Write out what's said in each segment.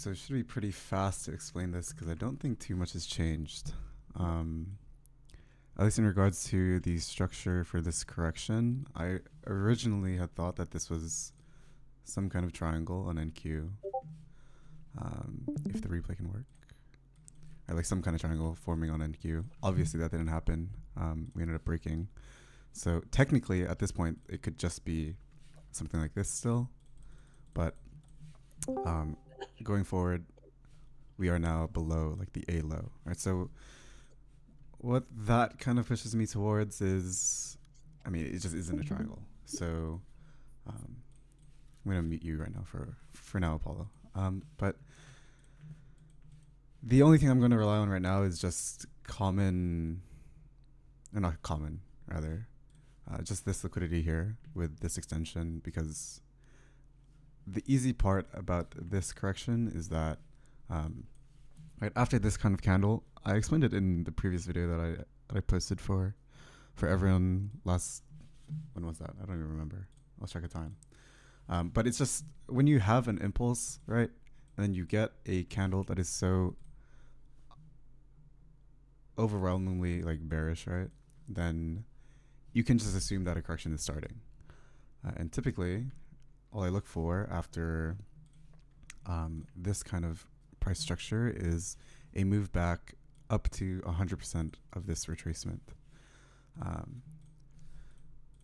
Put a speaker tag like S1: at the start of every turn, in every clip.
S1: So it should be pretty fast to explain this because I don't think too much has changed. Um, at least in regards to the structure for this correction, I originally had thought that this was some kind of triangle on NQ. If the replay can work. Or like some kind of triangle forming on NQ. Obviously that didn't happen. We ended up breaking. So technically at this point it could just be something like this still. But going forward, we are now below like the A low, right? So what that kind of pushes me towards is, I mean, it just isn't a triangle. So I'm gonna mute you right now for now, Apollo. But the only thing I'm gonna rely on right now is just common, or not common, rather, just this liquidity here with this extension, because the easy part about this correction is that right after this kind of candle, I explained it in the previous video that I posted for everyone last, when was that? I don't even remember. Lost track of time. But it's just when you have an impulse, right, and then you get a candle that is so overwhelmingly like bearish, right, then you can just assume that a correction is starting. And typically, all I look for after this kind of price structure is a move back up to 100% of this retracement.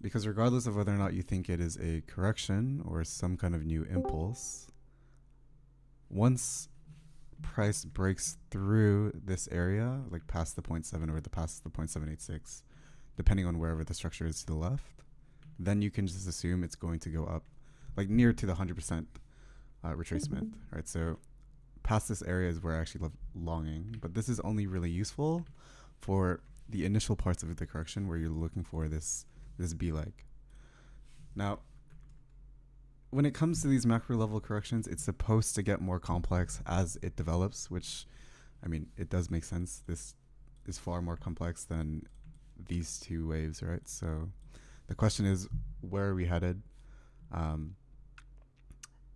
S1: Because regardless of whether or not you think it is a correction or some kind of new impulse, once price breaks through this area, like past the 0.7 or past the 0.786, depending on wherever the structure is to the left, then you can just assume it's going to go up like near to the 100% retracement, right? So past this area is where I actually love longing, but this is only really useful for the initial parts of the correction where you're looking for this B leg. Now, when it comes to these macro level corrections, it's supposed to get more complex as it develops, which, I mean, it does make sense. This is far more complex than these two waves, right? So the question is, where are we headed?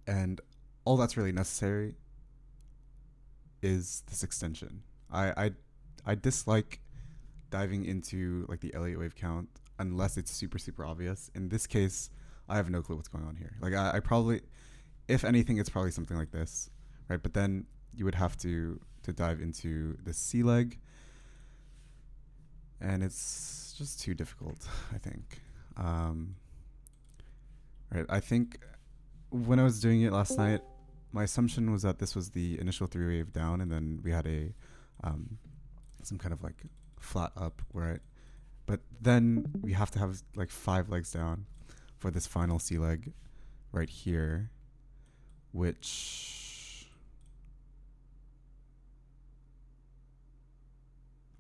S1: And all that's really necessary is this extension. I dislike diving into like the Elliott wave count unless it's super obvious. In this case, I have no clue what's going on here. Like I probably, if anything, it's probably something like this, right? But then you would have to dive into the C leg, and it's just too difficult, I think. Right, I think when I was doing it last night, my assumption was that this was the initial three wave down, and then we had a some kind of like flat up, right? But then we have to have like 5 legs down for this final C leg right here, which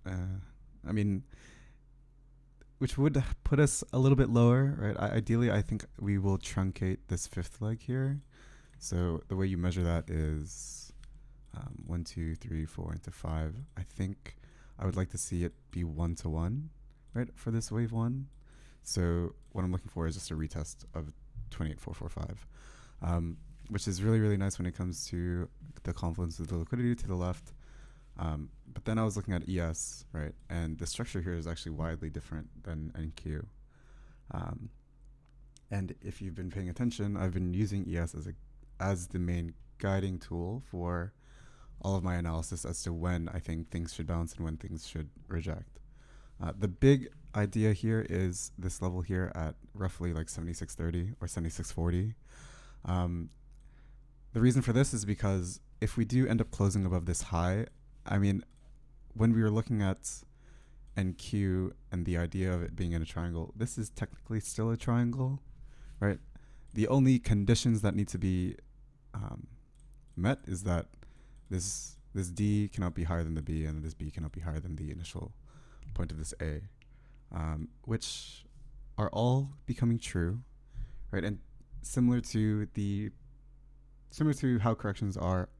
S1: I mean, which would put us a little bit lower, right? Ideally, I think we will truncate this 5th leg here. So the way you measure that is 1, 2, 3, 4 into 5. I think I would like to see it be 1 to 1, right, for this wave 1. So what I'm looking for is just a retest of 28445, which is really nice when it comes to the confluence of the liquidity to the left. But then I was looking at ES, right, and the structure here is actually widely different than NQ. And if you've been paying attention, I've been using ES as the main guiding tool for all of my analysis as to when I think things should bounce and when things should reject. The big idea here is this level here at roughly like 7630 or 7640. The reason for this is because if we do end up closing above this high, I mean, when we were looking at NQ and the idea of it being in a triangle, this is technically still a triangle, right? The only conditions that need to be met is that this D cannot be higher than the B, and this B cannot be higher than the initial point of this A, which are all becoming true, right? And similar to how corrections are,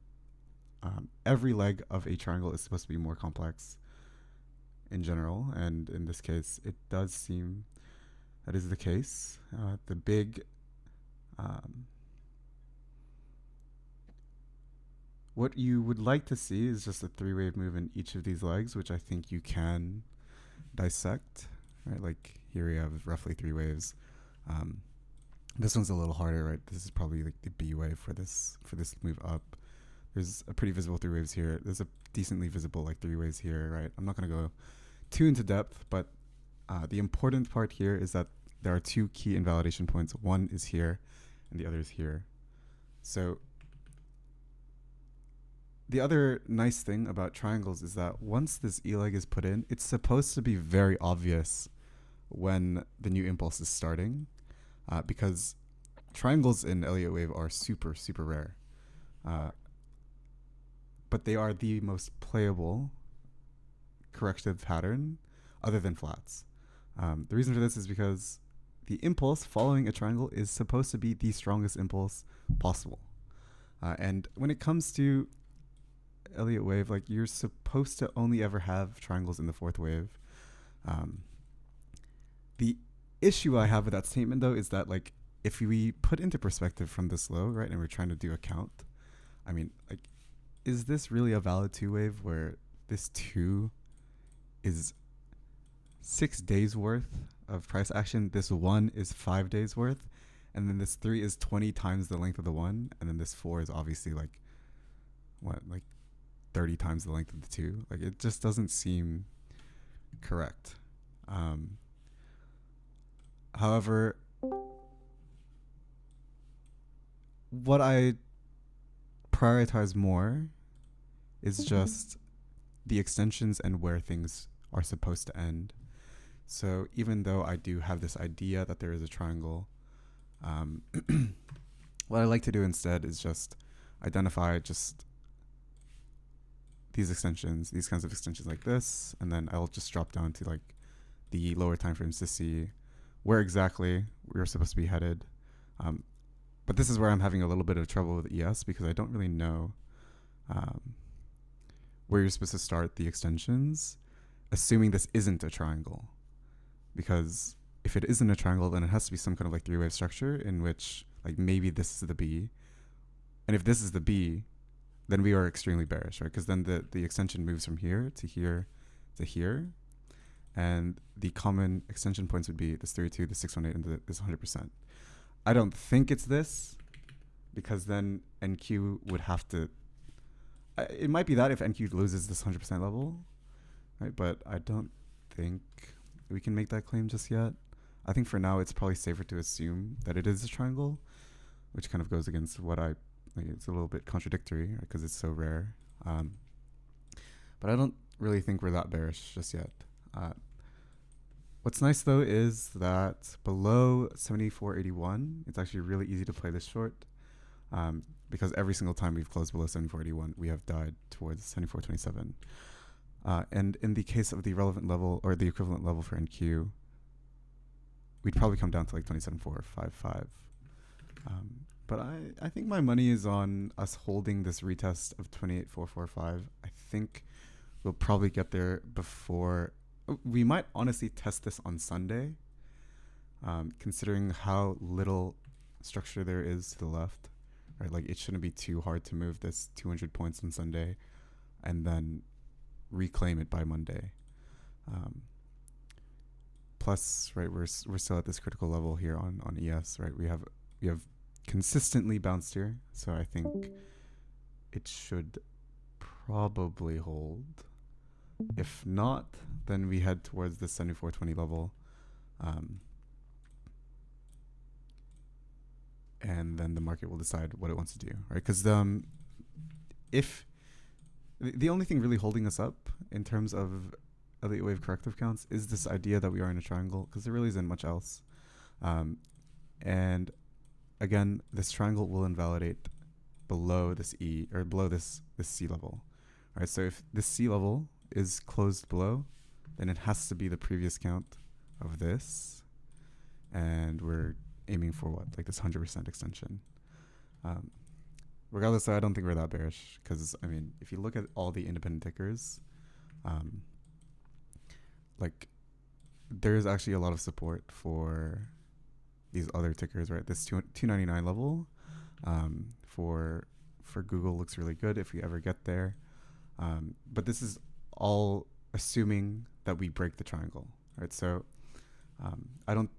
S1: every leg of a triangle is supposed to be more complex in general, and in this case, it does seem that is the case. The big What you would like to see is just a three-wave move in each of these legs, which I think you can dissect, right? Like here we have roughly three waves. Um, this one's a little harder, right? This is probably like the B wave for this move up. There's a pretty visible three waves here. There's a decently visible like three waves here, right? I'm not gonna go too into depth, but the important part here is that there are two key invalidation points. One is here, and the other is here. So the other nice thing about triangles is that once this E leg is put in, it's supposed to be very obvious when the new impulse is starting, because triangles in Elliott wave are super, super rare. But they are the most playable corrective pattern other than flats. The reason for this is because the impulse following a triangle is supposed to be the strongest impulse possible. And when it comes to Elliott wave, like you're supposed to only ever have triangles in the fourth wave. The issue I have with that statement though is that like if we put into perspective from this low, right, and we're trying to do a count, I mean, like, is this really a valid two wave where this two is 6 days worth of price action, this one is 5 days worth, and then this three is 20 times the length of the one, and then this four is obviously like what, like 30 times the length of the two? Like it just doesn't seem correct. However, what I prioritize more is just the extensions and where things are supposed to end. So even though I do have this idea that there is a triangle, what I like to do instead is just identify just these extensions, these kinds of extensions like this, and then I'll just drop down to like the lower time frames to see where exactly we're supposed to be headed. But this is where I'm having a little bit of trouble with ES because I don't really know where you're supposed to start the extensions, assuming this isn't a triangle. Because if it isn't a triangle, then it has to be some kind of like three-wave structure in which like maybe this is the B. And if this is the B, then we are extremely bearish, right? Because then the extension moves from here to here to here. And the common extension points would be this 32, the 618, and this 100%. I don't think it's this, because then NQ would have to... it might be that if NQ loses this 100% level, right? But I don't think we can make that claim just yet. I think for now it's probably safer to assume that it is a triangle, which kind of goes against what I... like it's a little bit contradictory because it's so rare. But I don't really think we're that bearish just yet. What's nice though is that below 74.81, it's actually really easy to play this short, because every single time we've closed below 74.81, we have died towards 74.27. And in the case of the relevant level or the equivalent level for NQ, we'd probably come down to like 27.455. But I think my money is on us holding this retest of 28.445. I think we'll probably get there before... we might honestly test this on Sunday, considering how little structure there is to the left. Right, like it shouldn't be too hard to move this 200 points on Sunday and then reclaim it by Monday. Plus, right, we're still at this critical level here on ES, right? We have consistently bounced here, so I think it should probably hold. If not, then we head towards the 74.20 level, and then the market will decide what it wants to do, right? Because if the only thing really holding us up in terms of Elliott wave corrective counts is this idea that we are in a triangle, because there really isn't much else. And again, this triangle will invalidate below this E, or below this C level, right? So if this C level is closed below, then it has to be the previous count of this, and we're aiming for what, like this 100% extension. Regardless, I don't think we're that bearish, because I mean, if you look at all the independent tickers, like there's actually a lot of support for these other tickers, right? This 299 level, for for Google looks really good if we ever get there. But this is all assuming that we break the triangle, right? So I don't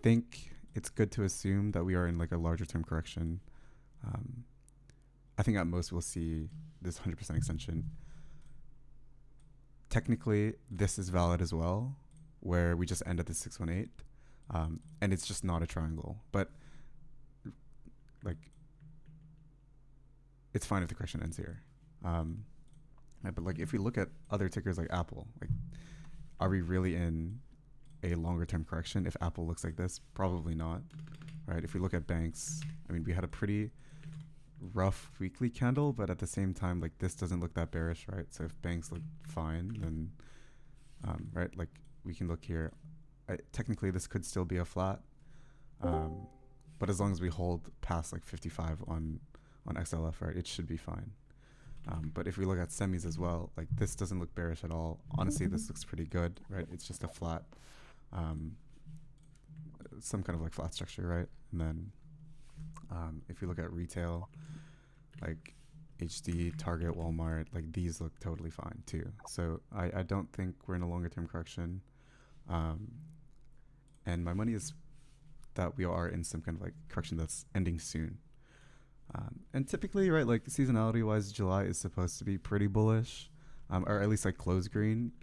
S1: think it's good to assume that we are in like a larger term correction. I think at most we'll see this 100% extension. Technically, this is valid as well, where we just end at the 618, and it's just not a triangle. But like, it's fine if the correction ends here. Right, but like, if we look at other tickers like Apple, like, are we really in a longer term correction if Apple looks like this? Probably not, right? If we look at banks, I mean, we had a pretty rough weekly candle, but at the same time, like, this doesn't look that bearish, right? So if banks look fine, then right, like, we can look here. Technically this could still be a flat, but as long as we hold past like 55 on XLF, right, it should be fine. But if we look at semis as well, like, this doesn't look bearish at all. Honestly, this looks pretty good, right? It's just a flat, some kind of like flat structure, right? And then if you look at retail, like HD, Target, Walmart, like, these look totally fine too. So I don't think we're in a longer term correction. And my money is that we are in some kind of like correction that's ending soon. And typically, right, like, seasonality wise, July is supposed to be pretty bullish, or at least like close green,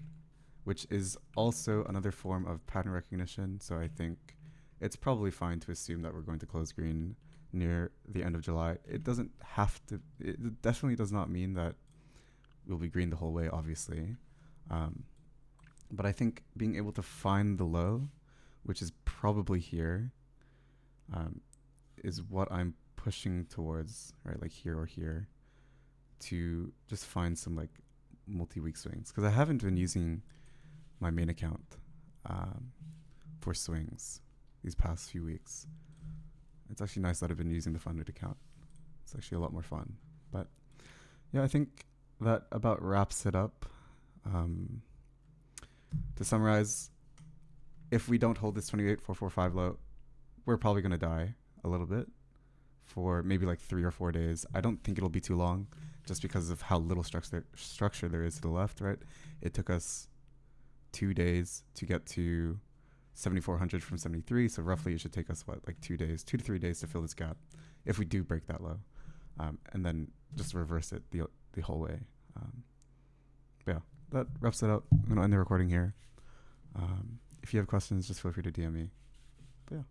S1: which is also another form of pattern recognition. So I think it's probably fine to assume that we're going to close green near the end of July. It doesn't have to, it definitely does not mean that we'll be green the whole way, obviously. But I think being able to find the low, which is probably here, is what I'm pushing towards, right? Like here or here, to just find some like multi-week swings. Because I haven't been using my main account for swings these past few weeks. It's actually nice that I've been using the funded account. It's actually a lot more fun. But yeah, I think that about wraps it up. To summarize, if we don't hold this 28,445 low, we're probably going to die a little bit for maybe like 3 or 4 days. I don't think it'll be too long, just because of how little structure there is to the left, right? It took us 2 days to get to 7,400 from 73, so roughly it should take us, what, like 2 days, 2 to 3 days to fill this gap if we do break that low, and then just reverse it the whole way. But yeah, that wraps it up. I'm going to end the recording here. If you have questions, just feel free to DM me. But yeah.